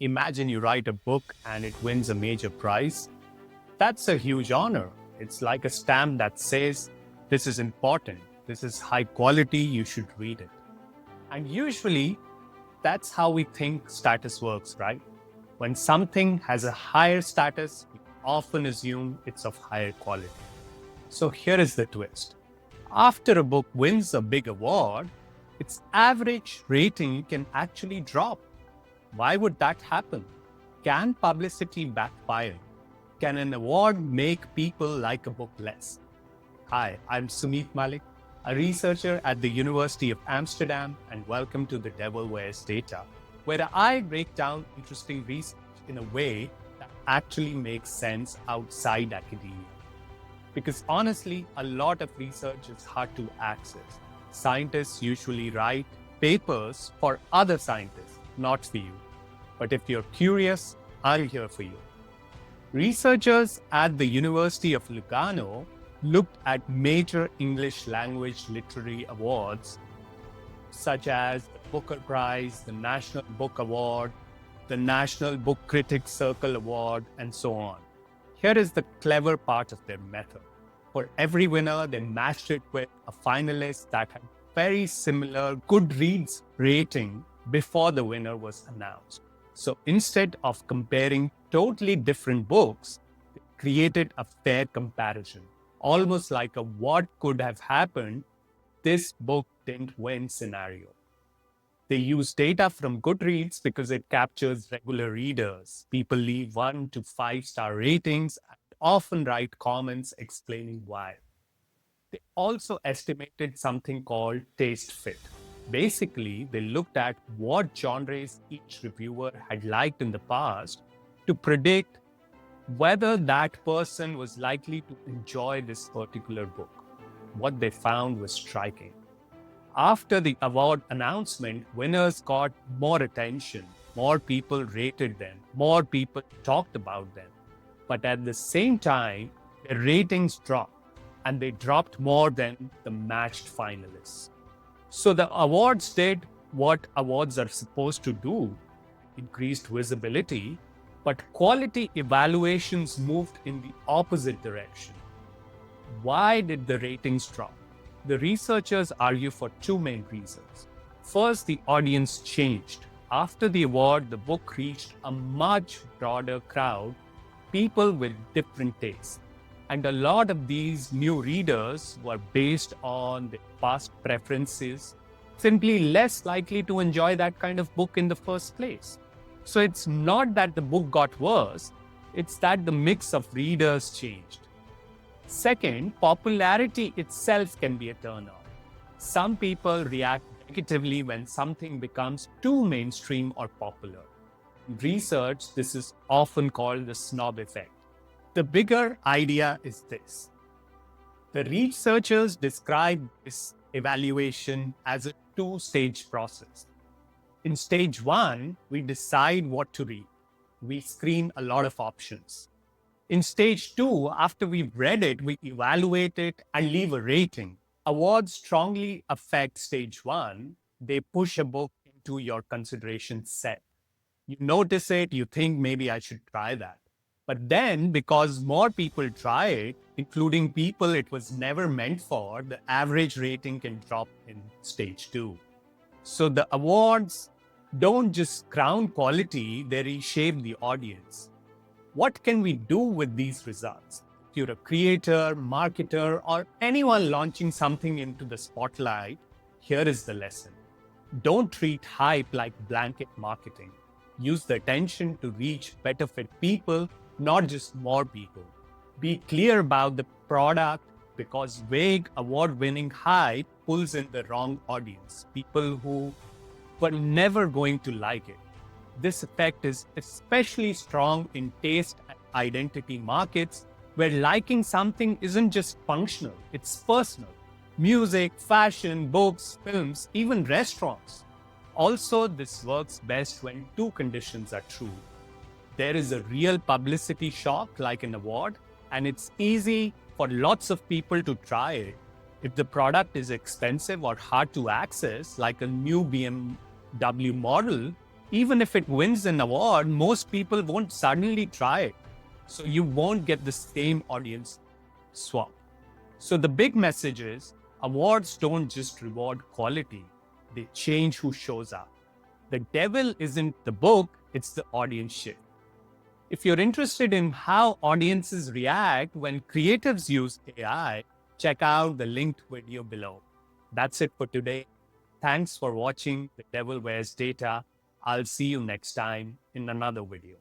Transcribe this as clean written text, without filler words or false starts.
Imagine you write a book and it wins a major prize. That's a huge honor. It's like a stamp that says, this is important, this is high quality, you should read it. And usually, that's how we think status works, right? When something has a higher status, we often assume it's of higher quality. So here is the twist. After a book wins a big award, its average rating can actually drop. Why would that happen? Can publicity backfire? Can an award make people like a book less? Hi, I'm Sumit Malik, a researcher at the University of Amsterdam, and welcome to the Devil Wears Data, where I break down interesting research in a way that actually makes sense outside academia. Because honestly, a lot of research is hard to access. Scientists usually write papers for other scientists, not for you. But if you're curious, I'm here for you. Researchers at the University of Lugano looked at major English language literary awards, such as the Booker Prize, the National Book Award, the National Book Critics Circle Award, and so on. Here is the clever part of their method. For every winner, they matched it with a finalist that had very similar Goodreads rating before the winner was announced. So instead of comparing totally different books, they created a fair comparison, almost like a what could have happened, this book didn't win scenario. They use data from Goodreads because it captures regular readers. People leave 1 to 5-star ratings and often write comments explaining why. They also estimated something called taste fit. Basically, they looked at what genres each reviewer had liked in the past to predict whether that person was likely to enjoy this particular book. What they found was striking. After the award announcement, winners got more attention, more people rated them, more people talked about them. But at the same time, their ratings dropped, and they dropped more than the matched finalists. So the awards did what awards are supposed to do, increased visibility, but quality evaluations moved in the opposite direction. Why did the ratings drop? The researchers argue for two main reasons. First, the audience changed. After the award, the book reached a much broader crowd, people with different tastes. And a lot of these new readers were based on their past preferences, simply less likely to enjoy that kind of book in the first place. So it's not that the book got worse, it's that the mix of readers changed. Second, popularity itself can be a turnoff. Some people react negatively when something becomes too mainstream or popular. In research, this is often called the snob effect. The bigger idea is this. The researchers describe this evaluation as a two-stage process. In stage one, we decide what to read. We screen a lot of options. In stage two, after we've read it, we evaluate it and leave a rating. Awards strongly affect stage one. They push a book into your consideration set. You notice it, you think maybe I should try that. But then, because more people try it, including people it was never meant for, the average rating can drop in stage two. So the awards don't just crown quality, they reshape the audience. What can we do with these results? If you're a creator, marketer, or anyone launching something into the spotlight, here is the lesson. Don't treat hype like blanket marketing. Use the attention to reach better fit people, not just more people. Be clear about the product because vague award-winning hype pulls in the wrong audience, people who were never going to like it. This effect is especially strong in taste and identity markets where liking something isn't just functional, it's personal. Music, fashion, books, films, even restaurants. Also, this works best when two conditions are true. There is a real publicity shock like an award, and it's easy for lots of people to try it. If the product is expensive or hard to access, like a new BMW model, Even if it wins an award, most people won't suddenly try it. So you won't get the same audience swap. So the big message is awards don't just reward quality, they change who shows up. The devil isn't the book, it's the audience shift. If you're interested in how audiences react when creatives use AI, check out the linked video below. That's it for today. Thanks for watching The Devil Wears Data. I'll see you next time in another video.